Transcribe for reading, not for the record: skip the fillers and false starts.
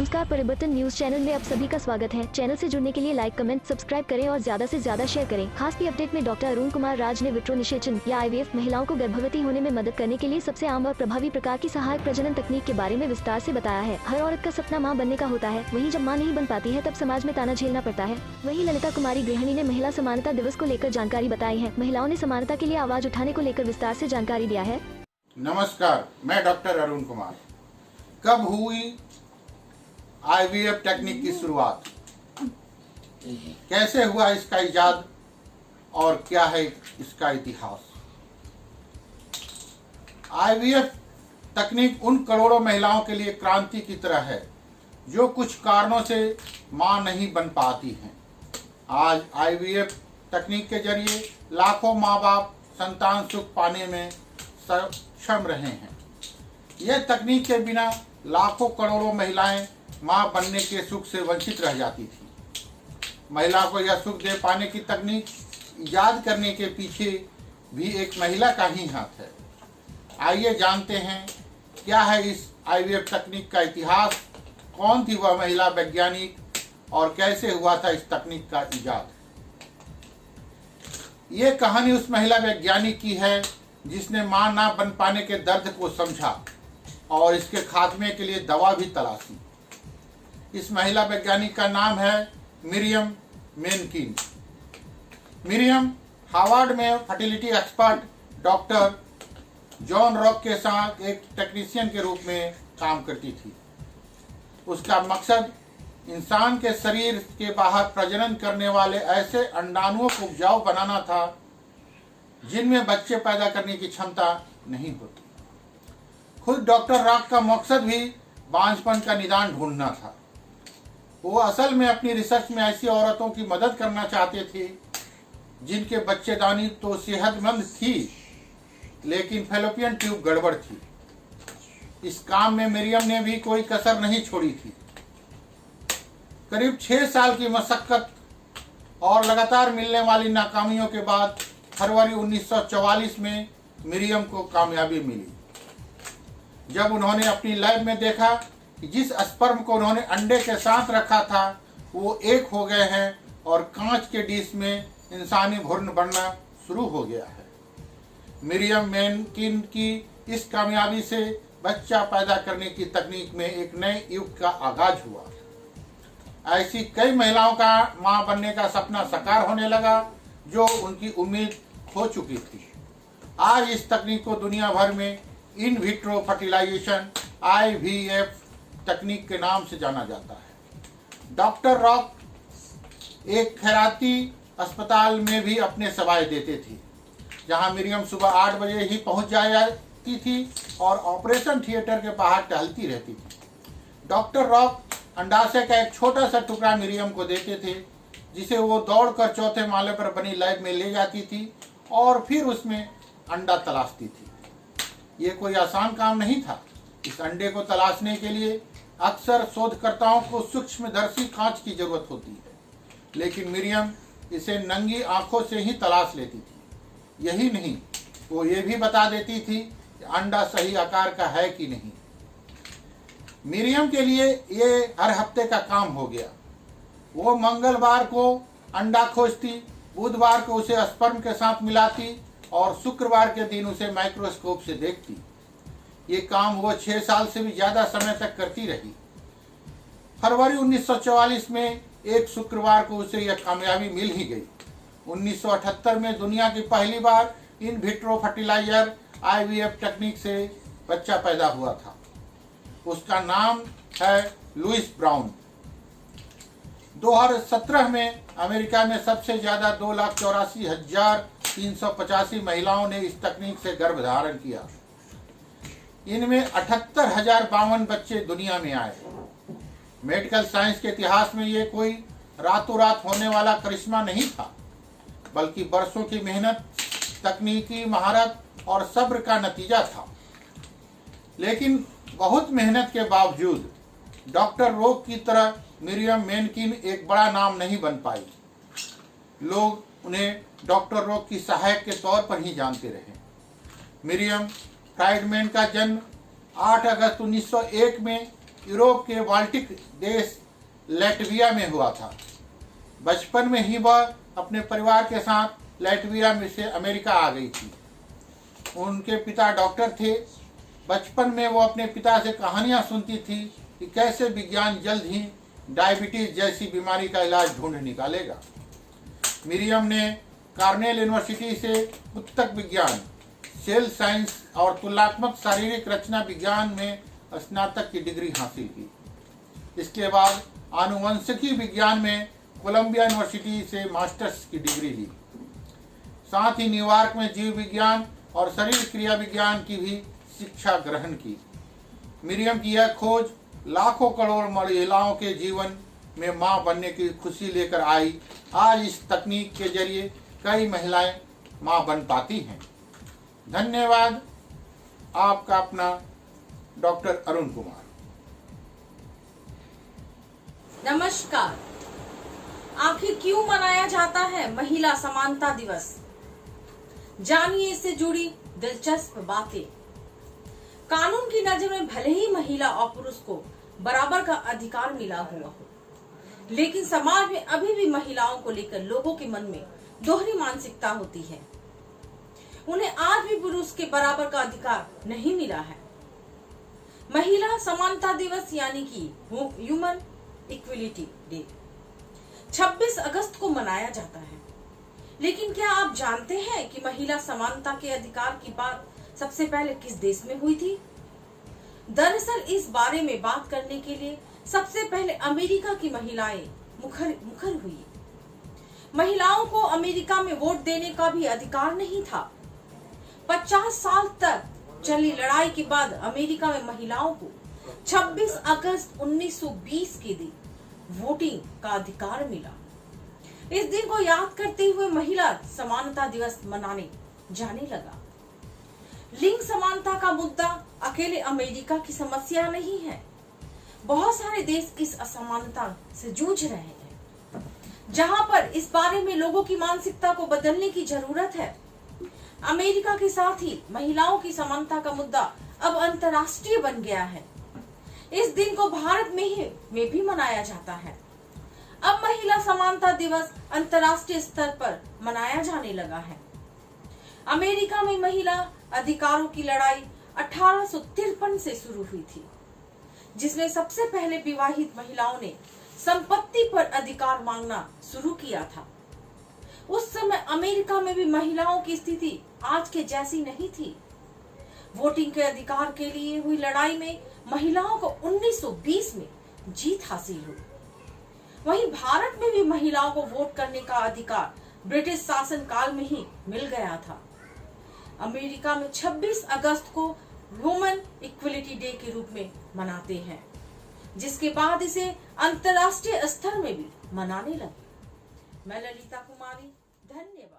नमस्कार, परिवर्तन news channel में आप सभी का स्वागत है। चैनल से जुड़ने के लिए लाइक, कमेंट, सब्सक्राइब करें और ज्यादा से ज्यादा शेयर करें। खास की अपडेट में डॉक्टर अरुण कुमार राज ने विट्रो निषेचन या IVF महिलाओं को गर्भवती होने में मदद करने के लिए सबसे आम और प्रभावी प्रकार की सहायक प्रजनन तकनीक के बारे में विस्तार से बताया है। हर औरत का सपना माँ बनने का होता है, वहीं जब माँ नहीं बन पाती है तब समाज में ताना झेलना पड़ता है। वहीं ललिता कुमारी गृहिणी ने महिला समानता दिवस को लेकर जानकारी बताई है। महिलाओं ने समानता के लिए आवाज उठाने को लेकर विस्तार से जानकारी दिया है। नमस्कार, मैं डॉक्टर अरुण कुमार। कब हुई IVF टेक्निक की शुरुआत, कैसे हुआ इसका इजाद और क्या है इसका इतिहास। IVF तकनीक उन करोड़ों महिलाओं के लिए क्रांति की तरह है जो कुछ कारणों से मां नहीं बन पाती हैं। आज IVF तकनीक के जरिए लाखों माँ बाप संतान सुख पाने में सक्षम रहे हैं। यह तकनीक के बिना लाखों करोड़ों महिलाएं मां बनने के सुख से वंचित रह जाती थी। महिला को यह सुख दे पाने की तकनीक ईजाद करने के पीछे भी एक महिला का ही हाथ है। आइए जानते हैं क्या है इस IVF तकनीक का इतिहास, कौन थी वह महिला वैज्ञानिक और कैसे हुआ था इस तकनीक का ईजाद। ये कहानी उस महिला वैज्ञानिक की है जिसने मां ना बन पाने के दर्द को समझा और इसके खात्मे के लिए दवा भी तलाशी। इस महिला वैज्ञानिक का नाम है मिरियम मेनकिन। मिरियम हार्वर्ड में fertility expert doctor John rock के साथ एक टेक्नीशियन के रूप में काम करती थी। उसका मकसद इंसान के शरीर के बाहर प्रजनन करने वाले ऐसे अंडाणुओं को उपजाऊ बनाना था जिनमें बच्चे पैदा करने की क्षमता नहीं होती। खुद डॉक्टर रॉक का मकसद भी बांझपन का निदान ढूंढना था। वो असल में अपनी रिसर्च में ऐसी औरतों की मदद करना चाहते थे जिनके बच्चेदानी तो सेहतमंद थी लेकिन फैलोपियन ट्यूब गड़बड़ थी। इस काम में मिरियम ने भी कोई कसर नहीं छोड़ी थी। करीब 6 साल की मशक्कत और लगातार मिलने वाली नाकामियों के बाद फरवरी 1944 में मिरियम को कामयाबी मिली जब उन्होंने अपनी लैब में देखा कि जिस स्पर्म को उन्होंने अंडे के साथ रखा था वो एक हो गए हैं और कांच के डिश में इंसानी भ्रूण बनना शुरू हो गया है। मिरियम मेनकिन की इस कामयाबी से बच्चा पैदा करने की तकनीक में एक नए युग का आगाज हुआ। ऐसी कई महिलाओं का मां बनने का सपना साकार होने लगा जो उनकी उम्मीद खो चुकी थी। आज इस तकनीक को दुनिया भर में इन विट्रो फर्टिलाइजेशन IVF तकनीक के नाम से जाना जाता है। डॉक्टर रॉक एक खैराती अस्पताल में भी अपने सेवाएं देते थे जहां मिरियम सुबह 8 बजे ही पहुंच जाती थी और ऑपरेशन थिएटर के बाहर टहलती रहती थी। डॉक्टर रॉक अंडाशय का एक छोटा सा टुकड़ा मिरियम को देते थे जिसे वो दौड़कर चौथे माले पर बनी लैब में ले जाती थी और फिर उसमें अंडा तलाशती थी। ये कोई आसान काम नहीं था। इस अंडे को तलाशने के लिए अक्सर शोधकर्ताओं को सूक्ष्मदर्शी कांच की जरूरत होती है, लेकिन मिरियम इसे नंगी आंखों से ही तलाश लेती थी। यही नहीं, वो ये भी बता देती थी कि अंडा सही आकार का है कि नहीं। मिरियम के लिए ये हर हफ्ते का काम हो गया। वो मंगलवार को अंडा खोजती, बुधवार को उसे स्पर्म के साथ मिलाती और शुक्रवार के दिन उसे माइक्रोस्कोप से देखती। ये काम वो 6 साल से भी ज्यादा समय तक करती रही। फरवरी 1944 में एक शुक्रवार को उसे यह कामयाबी मिल ही गई। 1978 में दुनिया की पहली बार in vitro fertiliser IVF technique से बच्चा पैदा हुआ था। उसका नाम है लुइस ब्राउन। 2017 में अमेरिका में सबसे ज्यादा 2,84,385 महिलाओं ने इस तकनीक से गर्भ धारण किया। इनमें 78,052 बच्चे दुनिया में आए। मेडिकल साइंस के इतिहास में ये कोई रातों रात होने वाला करिश्मा नहीं था, बल्कि बरसों की मेहनत, तकनीकी महारत और सब्र का नतीजा था। लेकिन बहुत मेहनत के बावजूद डॉक्टर रॉक की तरह मिरियम मेनकिन एक बड़ा नाम नहीं बन पाई। लोग उन्हें डॉक्टर रॉक की सहायक के तौर पर ही जानते रहे। मिरियम फ्राइडमैन का जन्म 8 अगस्त 1901 में यूरोप के बाल्टिक देश लैटविया में हुआ था। बचपन में ही वह अपने परिवार के साथ लैटविया में से अमेरिका आ गई थी। उनके पिता डॉक्टर थे। बचपन में वो अपने पिता से कहानियां सुनती थी कि कैसे विज्ञान जल्द ही डायबिटीज जैसी बीमारी का इलाज ढूंढ निकालेगा। मिरियम ने कार्नेल यूनिवर्सिटी से ऊतक विज्ञान, सेल साइंस और तुलनात्मक शारीरिक रचना विज्ञान में स्नातक की डिग्री हासिल की। इसके बाद आनुवंशिकी विज्ञान में कोलंबिया यूनिवर्सिटी से मास्टर्स की डिग्री ली। साथ ही न्यूयॉर्क में जीव विज्ञान और शरीर क्रिया विज्ञान की भी शिक्षा ग्रहण की। मिरियम की यह खोज लाखों करोड़ महिलाओं के जीवन में मां बनने की खुशी लेकर आई। आज इस तकनीक के जरिए कई महिलाएं मां बन पाती हैं। धन्यवाद। आपका अपना डॉक्टर अरुण कुमार। नमस्कार। आखिर क्यों मनाया जाता है महिला समानता दिवस? जानिए इससे जुड़ी दिलचस्प बातें। कानून की नजर में भले ही महिला और पुरुष को बराबर का अधिकार मिला हुआ हो, लेकिन समाज में अभी भी महिलाओं को लेकर लोगों के मन में दोहरी मानसिकता होती है। उन्हें आज भी पुरुष के बराबर का अधिकार नहीं मिला है। महिला समानता दिवस यानी कि ह्यूमन इक्वलिटी डे 26 अगस्त को मनाया जाता है। लेकिन क्या आप जानते हैं कि महिला समानता के अधिकार की बात सबसे पहले किस देश में हुई थी? दरअसल इस बारे में बात करने के लिए सबसे पहले अमेरिका की महिलाएं मुखर हुई। महिलाओं को अमेरिका में वोट देने का भी अधिकार नहीं था। 50 साल तक चली लड़ाई के बाद अमेरिका में महिलाओं को 26 अगस्त 1920 के दिन वोटिंग का अधिकार मिला। इस दिन को याद करते हुए महिला समानता दिवस मनाने जाने लगा। लिंग समानता का मुद्दा अकेले अमेरिका की समस्या नहीं है। बहुत सारे देश इस असमानता से जूझ रहे हैं। जहां पर इस बारे में लोगों की मानसिकता को बदलने की जरूरत है। अमेरिका के साथ ही महिलाओं की समानता का मुद्दा अब अंतर्राष्ट्रीय बन गया है। इस दिन को भारत में भी मनाया जाता है। अब महिला समानता दिवस अंतर्राष्ट्रीय स्तर पर मनाया जाने लगा है। अमेरिका में महिला अधिकारों की लड़ाई 1853 से शुरू हुई थी, जिसमें सबसे पहले विवाहित महिलाओं ने संपत्ति पर अधिकार मांगना शुरू किया था। उस समय अमेरिका में भी महिलाओं की स्थिति आज के जैसी नहीं थी। वोटिंग के अधिकार के लिए हुई लड़ाई में महिलाओं को 1920 में जीत हासिल हुई। वहीं भारत में भी महिलाओं को वोट करने का अधिकार ब्रिटिश शासन काल में ही मिल गया था। अमेरिका में 26 अगस्त को ह्यूमन इक्वलिटी डे के रूप में मनाते हैं, जिसके बाद इसे अंतर्राष्ट्रीय स्तर में भी मनाने लगे। मैं ललिता कुमारी, धन्यवाद।